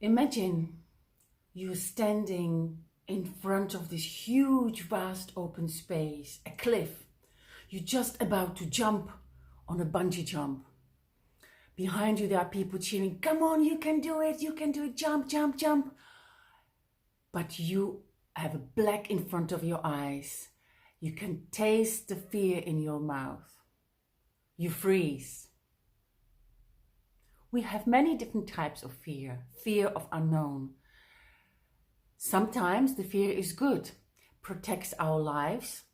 Imagine you're standing in front of this huge, vast open space, a cliff. You're just about to jump on a bungee jump. Behind you, there are people cheering, "Come on, you can do it, jump, jump, jump." But you have a black in front of your eyes. You can taste the fear in your mouth. You freeze. We have many different types of fear. Fear of unknown. Sometimes the fear is good, protects our lives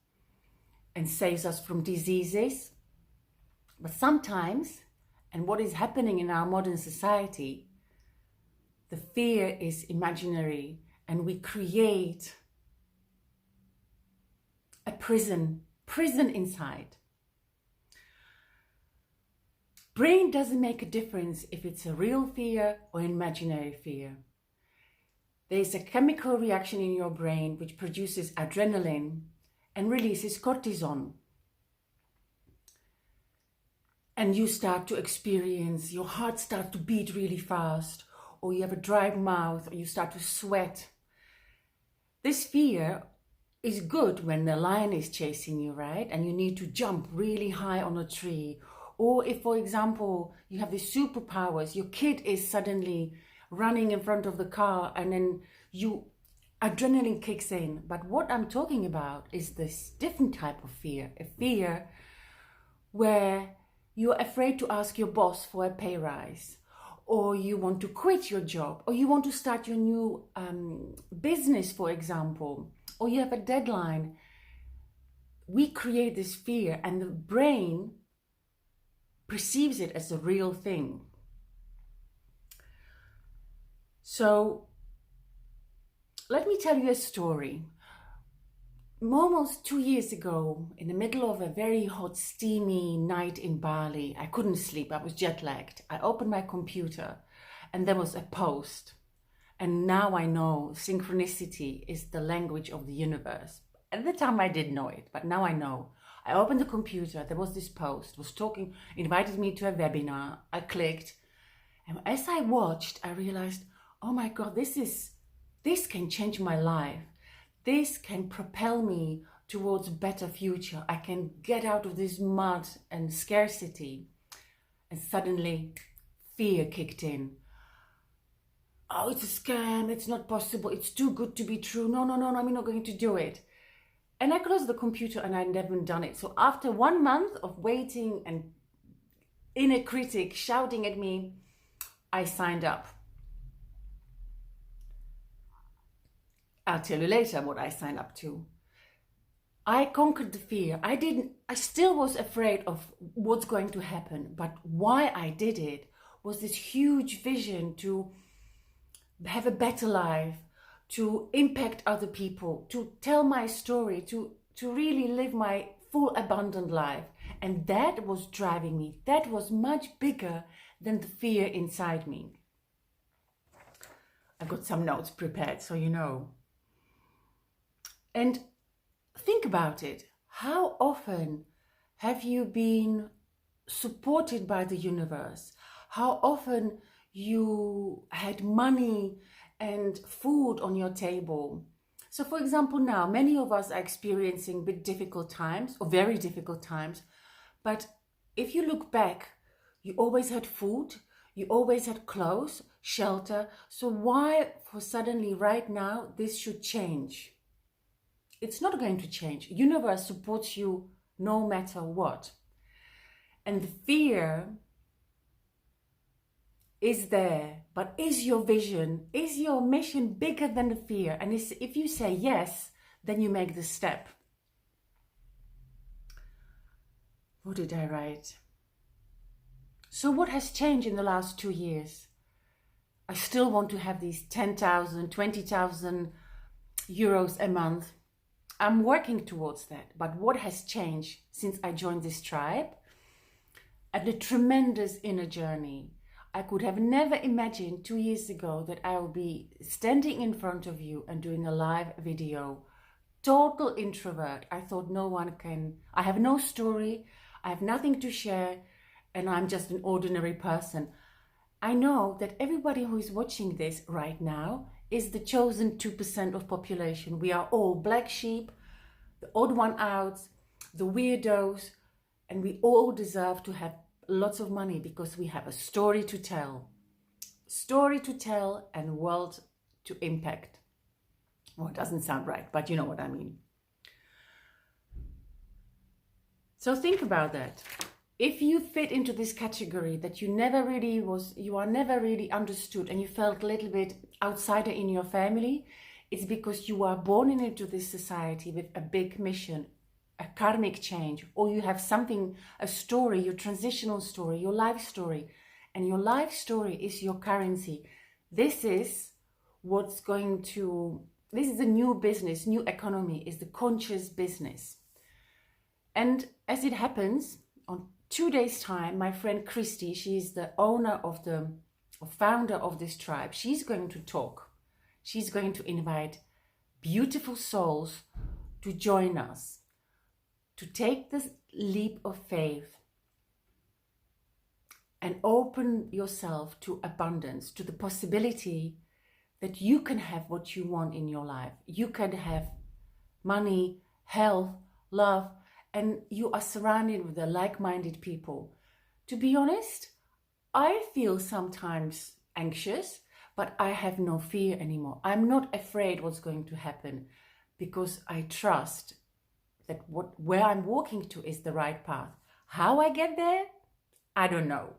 and saves us from diseases. But sometimes, and what is happening in our modern society, the fear is imaginary and we create a prison inside. Brain doesn't make a difference if it's a real fear or imaginary fear. There's a chemical reaction in your brain which produces adrenaline and releases cortisol. And you start to experience, your heart starts to beat really fast, or you have a dry mouth, or you start to sweat. This fear is good when the lion is chasing you, right? And you need to jump really high on a tree. Or if, for example, you have these superpowers, your kid is suddenly running in front of the car and then adrenaline kicks in. But what I'm talking about is this different type of fear, a fear where you're afraid to ask your boss for a pay rise, or you want to quit your job, or you want to start your new business, for example, or you have a deadline. We create this fear and the brain perceives it as a real thing. So let me tell you a story. Almost 2 years ago, in the middle of a very hot, steamy night in Bali, I couldn't sleep, I was jet lagged. I opened my computer and there was a post. And now I know synchronicity is the language of the universe. At the time I didn't know it, but now I know. I opened the computer, there was this post, invited me to a webinar. I clicked, and as I watched, I realized, oh my God, this can change my life. This can propel me towards a better future. I can get out of this mud and scarcity. And suddenly, fear kicked in. Oh, it's a scam, it's not possible, it's too good to be true. No, I'm not going to do it. And I closed the computer and I'd never done it. So after 1 month of waiting and inner critic shouting at me, I signed up. I'll tell you later what I signed up to. I conquered the fear. I still was afraid of what's going to happen. But why I did it was this huge vision to have a better life, to impact other people, to tell my story, to really live my full abundant life. And that was driving me. That was much bigger than the fear inside me. I've got some notes prepared, so you know. And think about it. How often have you been supported by the universe? How often you had money and food on your table? So for example, now many of us are experiencing big difficult times or very difficult times. But if you look back, you always had food, you always had clothes, shelter. So why for suddenly right now this should change? It's not going to change. The universe supports you no matter what. And the fear is there, but is your vision, is your mission bigger than the fear? And if you say yes, then you make the step. What did I write? So what has changed in the last 2 years? I still want to have these 10,000, 20,000 euros a month. I'm working towards that. But what has changed since I joined this tribe? And a tremendous inner journey. I could have never imagined 2 years ago that I would be standing in front of you and doing a live video. Total introvert. I thought no one can. I have no story. I have nothing to share. And I'm just an ordinary person. I know that everybody who is watching this right now is the chosen 2% of population. We are all black sheep, the odd one out, the weirdos, and we all deserve to have lots of money because we have a story to tell. Story to tell and world to impact. Well, it doesn't sound right, but you know what I mean. So think about that. If you fit into this category that you are never really understood and you felt a little bit outsider in your family, it's because you are born into this society with a big mission, a karmic change, or you have something, a story, your transitional story, your life story, and your life story is your currency. This is a new business, new economy, is the conscious business. And as it happens, on 2 days' time, my friend Christy, she's the founder of this tribe, she's going to talk. She's going to invite beautiful souls to join us, to take this leap of faith and open yourself to abundance, to the possibility that you can have what you want in your life. You can have money, health, love, and you are surrounded with the like-minded people. To be honest, I feel sometimes anxious, but I have no fear anymore. I'm not afraid what's going to happen because I trust that where I'm walking to is the right path. How I get there, I don't know.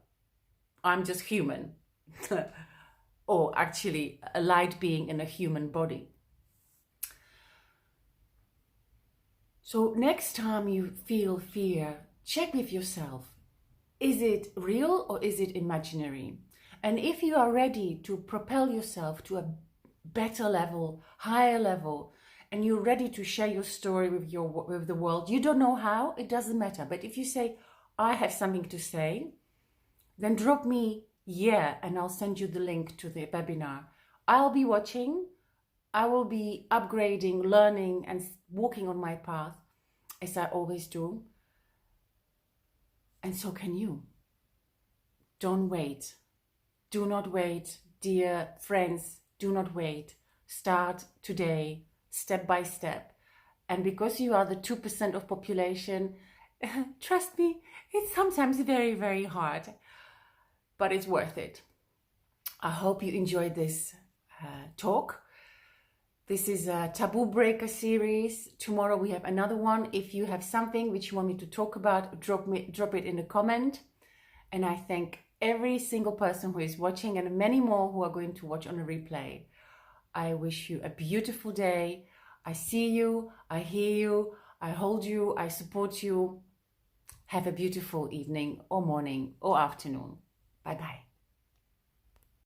I'm just human. Or actually a light being in a human body. So next time you feel fear, check with yourself. Is it real or is it imaginary? And if you are ready to propel yourself to a better level, higher level, and you're ready to share your story with the world, you don't know how, it doesn't matter. But if you say, I have something to say, then drop me yeah, and I'll send you the link to the webinar. I'll be watching. I will be upgrading, learning, and walking on my path, as I always do. And so can you. Don't wait. Do not wait, dear friends. Do not wait. Start today, step by step. And because you are the 2% of population, trust me, it's sometimes very, very hard, but it's worth it. I hope you enjoyed this talk. This is a Taboo Breaker series. Tomorrow we have another one. If you have something which you want me to talk about, drop it in the comment. And I thank every single person who is watching and many more who are going to watch on a replay. I wish you a beautiful day. I see you, I hear you, I hold you, I support you. Have a beautiful evening or morning or afternoon. Bye-bye.